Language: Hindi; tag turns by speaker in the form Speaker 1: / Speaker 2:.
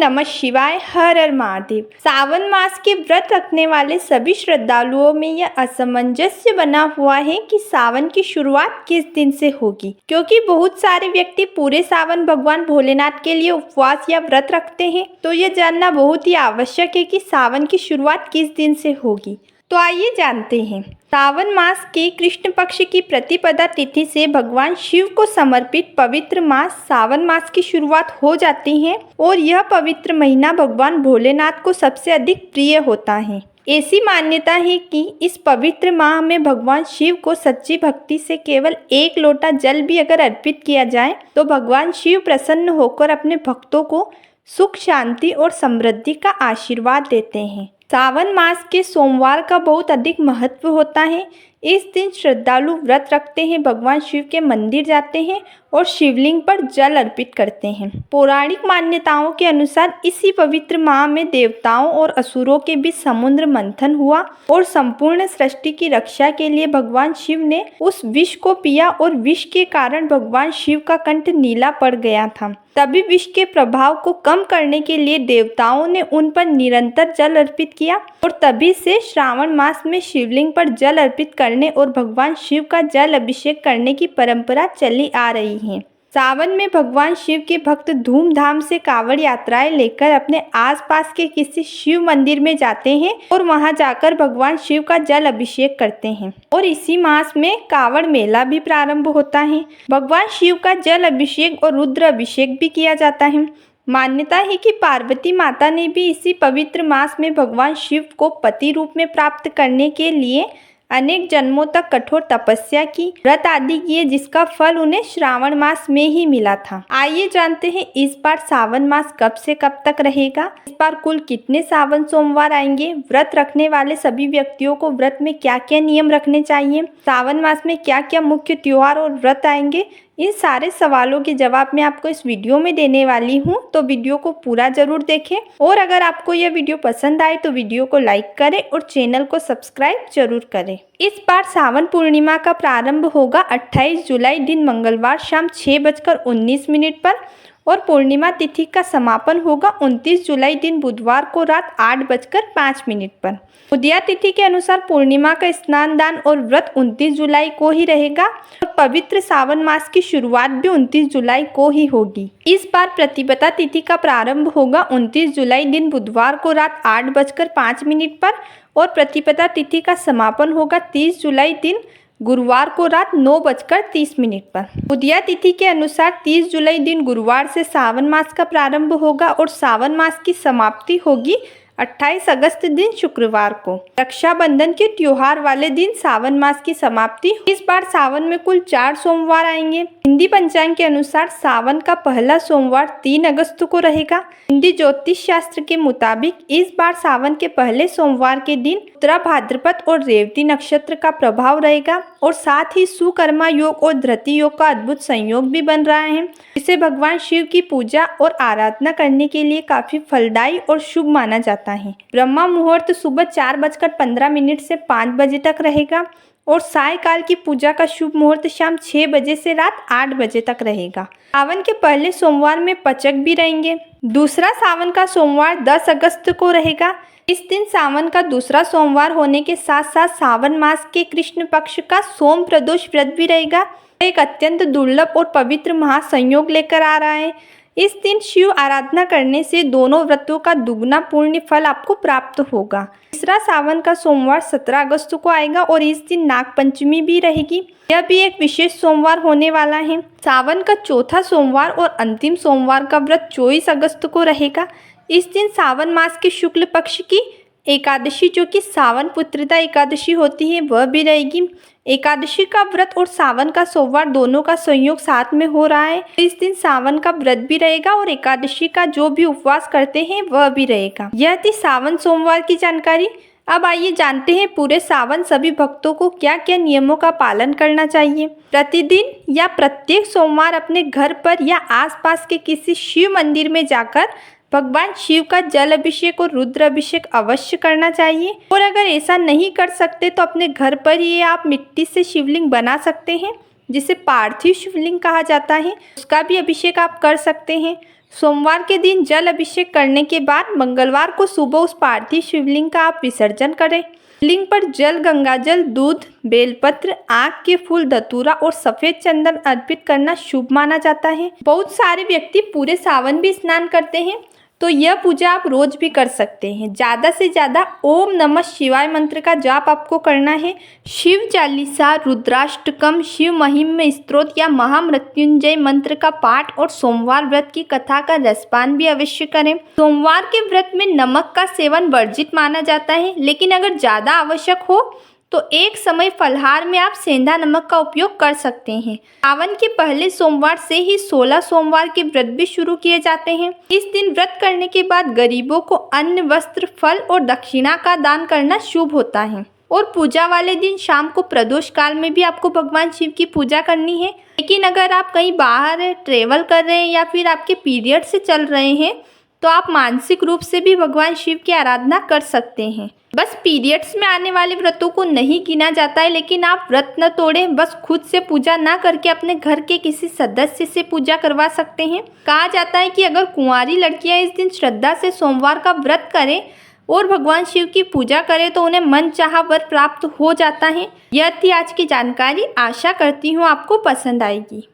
Speaker 1: नमः शिवाय, हर हर महादेव। सावन मास के व्रत रखने वाले सभी श्रद्धालुओं में यह असमंजस्य बना हुआ है कि सावन की शुरुआत किस दिन से होगी, क्योंकि बहुत सारे व्यक्ति पूरे सावन भगवान भोलेनाथ के लिए उपवास या व्रत रखते हैं। तो यह जानना बहुत ही आवश्यक है कि सावन की शुरुआत किस दिन से होगी। तो आइए जानते हैं। सावन मास के कृष्ण पक्ष की प्रतिपदा तिथि से भगवान शिव को समर्पित पवित्र मास सावन मास की शुरुआत हो जाती है और यह पवित्र महीना भगवान भोलेनाथ को सबसे अधिक प्रिय होता है। ऐसी मान्यता है कि इस पवित्र माह में भगवान शिव को सच्ची भक्ति से केवल एक लोटा जल भी अगर अर्पित किया जाए तो भगवान शिव प्रसन्न होकर अपने भक्तों को सुख, शांति और समृद्धि का आशीर्वाद देते हैं। सावन मास के सोमवार का बहुत अधिक महत्व होता है। इस दिन श्रद्धालु व्रत रखते हैं, भगवान शिव के मंदिर जाते हैं और शिवलिंग पर जल अर्पित करते हैं। पौराणिक मान्यताओं के अनुसार इसी पवित्र माह में देवताओं और असुरों के बीच समुद्र मंथन हुआ और संपूर्ण सृष्टि की रक्षा के लिए भगवान शिव ने उस विष को पिया और विष के कारण भगवान शिव का कंठ नीला पड़ गया था। तभी विष के प्रभाव को कम करने के लिए देवताओं ने उन पर निरंतर जल अर्पित किया और तभी से श्रावण मास में शिवलिंग पर जल अर्पित करने और भगवान शिव का जल अभिषेक करने की परंपरा चली आ रही है। सावन में भगवान शिव के भक्त धूमधाम से कांवड़ यात्राएं लेकर अपने आसपास के किसी शिव मंदिर में जाते हैं और वहां जाकर भगवान शिव का जल अभिषेक करते हैं। और इसी मास में कांवड़ मेला भी प्रारंभ होता है। भगवान शिव का जल अभिषेक और रुद्र अभिषेक भी किया जाता है। मान्यता है कि पार्वती माता ने भी इसी पवित्र मास में भगवान शिव को पति रूप में प्राप्त करने के लिए अनेक जन्मों तक कठोर तपस्या की, व्रत आदि किए, जिसका फल उन्हें श्रावण मास में ही मिला था। आइए जानते हैं इस बार सावन मास कब से कब तक रहेगा, इस बार कुल कितने सावन सोमवार आएंगे, व्रत रखने वाले सभी व्यक्तियों को व्रत में क्या क्या नियम रखने चाहिए, सावन मास में क्या क्या मुख्य त्योहार और व्रत आएंगे। इन सारे सवालों के जवाब मैं आपको इस वीडियो में देने वाली हूं, तो वीडियो को पूरा जरूर देखें। और अगर आपको यह वीडियो पसंद आए तो वीडियो को लाइक करें और चैनल को सब्सक्राइब जरूर करें। इस बार सावन पूर्णिमा का प्रारंभ होगा 28 जुलाई दिन मंगलवार शाम 6:19 पर और पूर्णिमा तिथि का समापन होगा 29 जुलाई दिन बुधवार को रात 8:05 पर। उदया तिथि के अनुसार पूर्णिमा का स्नान दान और व्रत 29 जुलाई को ही रहेगा और पवित्र सावन मास की शुरुआत भी 29 जुलाई को ही होगी। इस बार प्रतिपदा तिथि का प्रारंभ होगा 29 जुलाई दिन बुधवार को रात 8:05 पर और प्रतिपदा तिथि का समापन होगा 30 जुलाई दिन गुरुवार को रात 9:30 पर। उदया तिथि के अनुसार 30 जुलाई दिन गुरुवार से सावन मास का प्रारंभ होगा और सावन मास की समाप्ति होगी 28 अगस्त दिन शुक्रवार को। रक्षाबंधन के त्योहार वाले दिन सावन मास की समाप्ति। इस बार सावन में कुल 4 सोमवार आएंगे। हिंदी पंचांग के अनुसार सावन का पहला सोमवार 3 अगस्त को रहेगा। हिंदी ज्योतिष शास्त्र के मुताबिक इस बार सावन के पहले सोमवार के दिन उत्तरा भाद्रपद और रेवती नक्षत्र का प्रभाव रहेगा और साथ ही सुकर्मा योग और धृति योग का अद्भुत संयोग भी बन रहा है, जिसे भगवान शिव की पूजा और आराधना करने के लिए काफी फलदायी और शुभ माना जाता है। ब्रह्मा मुहूर्त सुबह 4:15 से 5 बजे तक रहेगा और सायकाल की पूजा का शुभ मुहूर्त शाम 6 बजे से रात 8 बजे तक रहेगा। सावन के पहले सोमवार में पचक भी रहेंगे। दूसरा सावन का सोमवार 10 अगस्त को रहेगा। इस दिन सावन का दूसरा सोमवार होने के साथ साथ सावन मास के कृष्ण पक्ष का सोम प्रदोष व्रत भी रहेगा। एक अत्यंत दुर्लभ और पवित्र महासंयोग लेकर आ रहा है। इस दिन शिव आराधना करने से दोनों व्रतों का दुगना पुण्य फल आपको प्राप्त होगा। तीसरा सावन का सोमवार 17 अगस्त को आएगा और इस दिन नाग पंचमी भी रहेगी। यह भी एक विशेष सोमवार होने वाला है। सावन का चौथा सोमवार और अंतिम सोमवार का व्रत 24 अगस्त को रहेगा। इस दिन सावन मास के शुक्ल पक्ष की एकादशी, जो कि सावन पुत्रिता एकादशी होती है, वह भी रहेगी। एकादशी का व्रत और सावन का सोमवार दोनों का संयोग साथ में हो रहा है। इस दिन सावन का व्रत भी रहेगा और एकादशी का जो भी उपवास करते हैं वह भी रहेगा। यह थी सावन सोमवार की जानकारी। अब आइए जानते हैं पूरे सावन सभी भक्तों को क्या क्या नियमों का पालन करना चाहिए। प्रतिदिन या प्रत्येक सोमवार अपने घर पर या आसपास के किसी शिव मंदिर में जाकर भगवान शिव का जल अभिषेक और रुद्र अभिषेक अवश्य करना चाहिए। और अगर ऐसा नहीं कर सकते तो अपने घर पर ही आप मिट्टी से शिवलिंग बना सकते हैं, जिसे पार्थिव शिवलिंग कहा जाता है, उसका भी अभिषेक आप कर सकते हैं। सोमवार के दिन जल अभिषेक करने के बाद मंगलवार को सुबह उस पार्थिव शिवलिंग का आप विसर्जन करें। लिंग पर जल, गंगाजल, दूध, बेलपत्र, आक के फूल, धतूरा और सफेद चंदन अर्पित करना शुभ माना जाता है। बहुत सारे व्यक्ति पूरे सावन भी स्नान करते हैं, तो यह पूजा आप रोज भी कर सकते हैं। ज़्यादा से ज़्यादा ओम नमः शिवाय मंत्र का जाप आपको करना है। शिव चालीसा, रुद्राष्टकम, शिव महिम स्तोत्र या महामृत्युंजय मंत्र का पाठ और सोमवार व्रत की कथा का रसपान भी अवश्य करें। सोमवार के व्रत में नमक का सेवन वर्जित माना जाता है, लेकिन अगर ज़्यादा आवश्यक हो तो एक समय फलहार में आप सेंधा नमक का उपयोग कर सकते हैं। सावन के पहले सोमवार से ही 16 सोमवार के व्रत भी शुरू किए जाते हैं। इस दिन व्रत करने के बाद गरीबों को अन्न, वस्त्र, फल और दक्षिणा का दान करना शुभ होता है। और पूजा वाले दिन शाम को प्रदोष काल में भी आपको भगवान शिव की पूजा करनी है। लेकिन अगर आप कहीं बाहर ट्रेवल कर रहे हैं या फिर आपके पीरियड से चल रहे हैं तो आप मानसिक रूप से भी भगवान शिव की आराधना कर सकते हैं। बस पीरियड्स में आने वाले व्रतों को नहीं गिना जाता है, लेकिन आप व्रत न तोड़ें। बस खुद से पूजा ना करके अपने घर के किसी सदस्य से पूजा करवा सकते हैं। कहा जाता है कि अगर कुंवारी लड़कियां इस दिन श्रद्धा से सोमवार का व्रत करें और भगवान शिव की पूजा करें तो उन्हें मन चाहा वर प्राप्त हो जाता है। यह थी आज की जानकारी। आशा करती हूँ आपको पसंद आएगी।